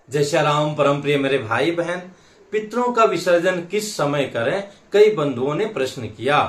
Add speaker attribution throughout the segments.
Speaker 1: जय श्री राम। परम प्रिय मेरे भाई बहन, पितरों का विसर्जन किस समय करें, कई बंधुओं ने प्रश्न किया।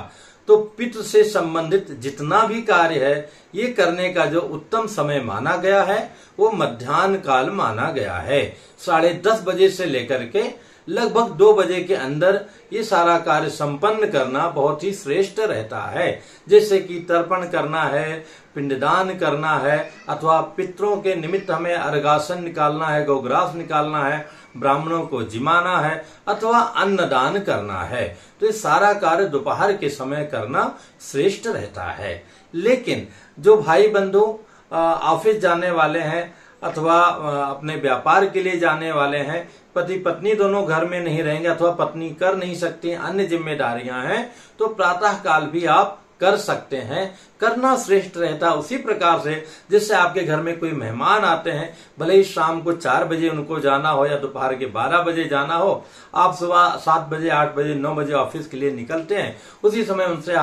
Speaker 1: तो पितृ से संबंधित जितना भी कार्य है ये करने का जो उत्तम समय माना गया है वो मध्याह्न काल माना गया है। 10:30 बजे से लेकर के लगभग 2 बजे के अंदर ये सारा कार्य संपन्न करना बहुत ही श्रेष्ठ रहता है। जैसे कि तर्पण करना है, पिंडदान करना है, अथवा पितरों के निमित्त हमें अर्घासन निकालना है, गौग्रास निकालना है, ब्राह्मणों को जिमाना है, अथवा अन्नदान करना है। तो ये सारा कार्य दोपहर के समय करना श्रेष्ठ रहता है। लेकिन जो भाई बंधु ऑफिस जाने वाले हैं अथवा अपने व्यापार के लिए जाने वाले हैं, पति पत्नी दोनों घर में नहीं रहेंगे अथवा पत्नी कर नहीं सकती, अन्य जिम्मेदारियां हैं, तो प्रातः काल भी आप कर सकते हैं। करना श्रेष्ठ रहता है। उसी प्रकार से जिससे आपके घर में कोई मेहमान आते हैं, भले ही शाम को 4 बजे उनको जाना हो या दोपहर के 12 बजे जाना हो, आप सुबह 7 बजे 8 बजे 9 बजे ऑफिस के लिए निकलते हैं, उसी समय उनसे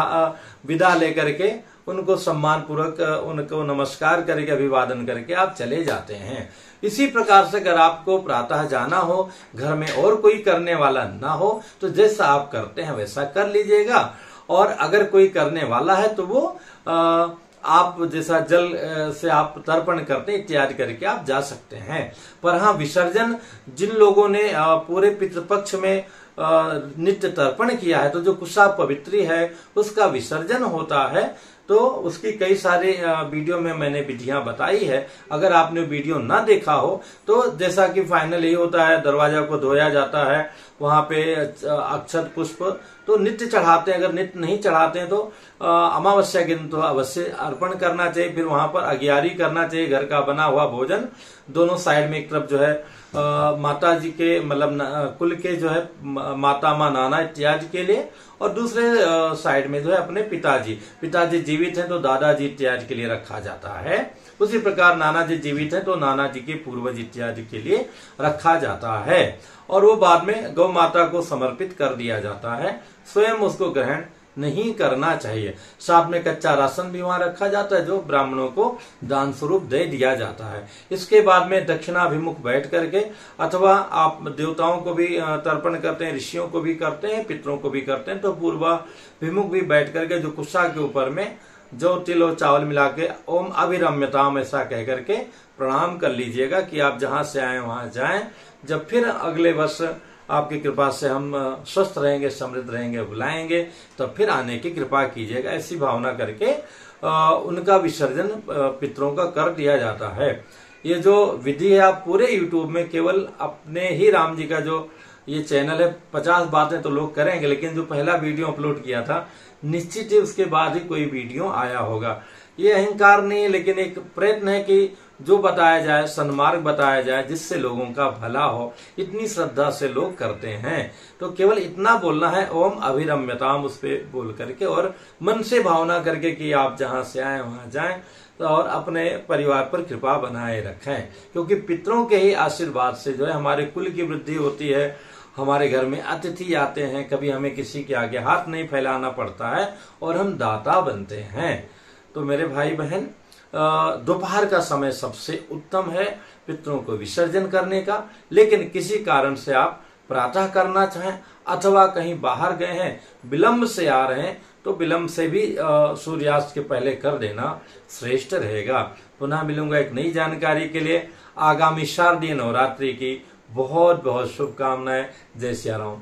Speaker 1: विदा लेकर के उनको सम्मान पूर्वक उनको नमस्कार करके अभिवादन करके आप चले जाते हैं। इसी प्रकार से अगर आपको प्रातः जाना हो, घर में और कोई करने वाला ना हो, तो जैसा आप करते हैं वैसा कर लीजिएगा। और अगर कोई करने वाला है तो वो आप जैसा जल से आप तर्पण करते हैं इत्यादि करके आप जा सकते हैं। पर हाँ, विसर्जन जिन लोगों ने पूरे पितृपक्ष में नित्य तर्पण किया है, तो जो कुशा पवित्री है उसका विसर्जन होता है, तो उसकी कई सारे वीडियो में मैंने विधियां बताई है। अगर आपने वीडियो ना देखा हो तो जैसा कि फाइनल यही होता है, दरवाजा को धोया जाता है, वहां पे अक्षत पुष्प तो नित्य चढ़ाते हैं। अगर नित्य नहीं चढ़ाते हैं तो अमावस्या के दिन तो अवश्य अर्पण करना चाहिए। फिर वहां पर अगियारी करना चाहिए, घर का बना हुआ भोजन दोनों साइड में, एक तरफ जो है माता जी के मतलब कुल के जो है माता माँ नाना इत्यादि के लिए, और दूसरे साइड में जो है अपने पिताजी जीवित हैं तो दादाजी इत्यादि के लिए रखा जाता है। उसी प्रकार नाना जी जीवित हैं तो नाना जी के पूर्वज इत्यादि के लिए रखा जाता है, और वो बाद में गौ माता को समर्पित कर दिया जाता है। स्वयं उसको ग्रहण नहीं करना चाहिए। साथ में कच्चा राशन भी वहां रखा जाता है जो ब्राह्मणों को दान स्वरूप दे दिया जाता है। इसके बाद में दक्षिणाभिमुख बैठ करके, अथवा आप देवताओं को भी तर्पण करते हैं, ऋषियों को भी करते हैं, पितरों को भी करते हैं, तो पूर्वाभिमुख भी बैठ करके जो कुशा के ऊपर में जो तिल और चावल मिला के ओम अभिरम्यताम ऐसा कह करके प्रणाम कर लीजिएगा कि आप जहां से आए वहां जाएं। जब फिर अगले वर्ष आपकी कृपा से हम स्वस्थ रहेंगे, समृद्ध रहेंगे, बुलाएंगे, तो फिर आने की कृपा कीजिएगा। ऐसी भावना करके उनका विसर्जन पितरों का कर दिया जाता है। ये जो विधि है आप पूरे YouTube में केवल अपने ही राम जी का जो ये चैनल है 50 बातें तो लोग करेंगे, लेकिन जो पहला वीडियो अपलोड किया था निश्चित ही उसके बाद ही कोई वीडियो आया होगा। ये अहंकार नहीं है, लेकिन एक प्रयत्न है कि जो बताया जाए, सन्मार्ग बताया जाए, जिससे लोगों का भला हो। इतनी श्रद्धा से लोग करते हैं, तो केवल इतना बोलना है ओम अभिरम्यताम, उस पे बोल करके और मन से भावना करके कि आप जहां से आए वहां जाएं, तो और अपने परिवार पर कृपा बनाए रखें। क्योंकि पितरों के ही आशीर्वाद से जो है हमारे कुल की वृद्धि होती है, हमारे घर में अतिथि आते हैं, कभी हमें किसी के आगे हाथ नहीं फैलाना पड़ता है और हम दाता बनते हैं। तो मेरे भाई बहन, दोपहर का समय सबसे उत्तम है पितरों को विसर्जन करने का। लेकिन किसी कारण से आप प्रातः करना चाहें अथवा कहीं बाहर गए हैं, विलंब से आ रहे हैं, तो विलंब से भी सूर्यास्त के पहले कर देना श्रेष्ठ रहेगा। पुनः मिलूंगा एक नई जानकारी के लिए। आगामी शारदीय नवरात्रि की बहुत बहुत शुभकामनाएं। जय सिया राम।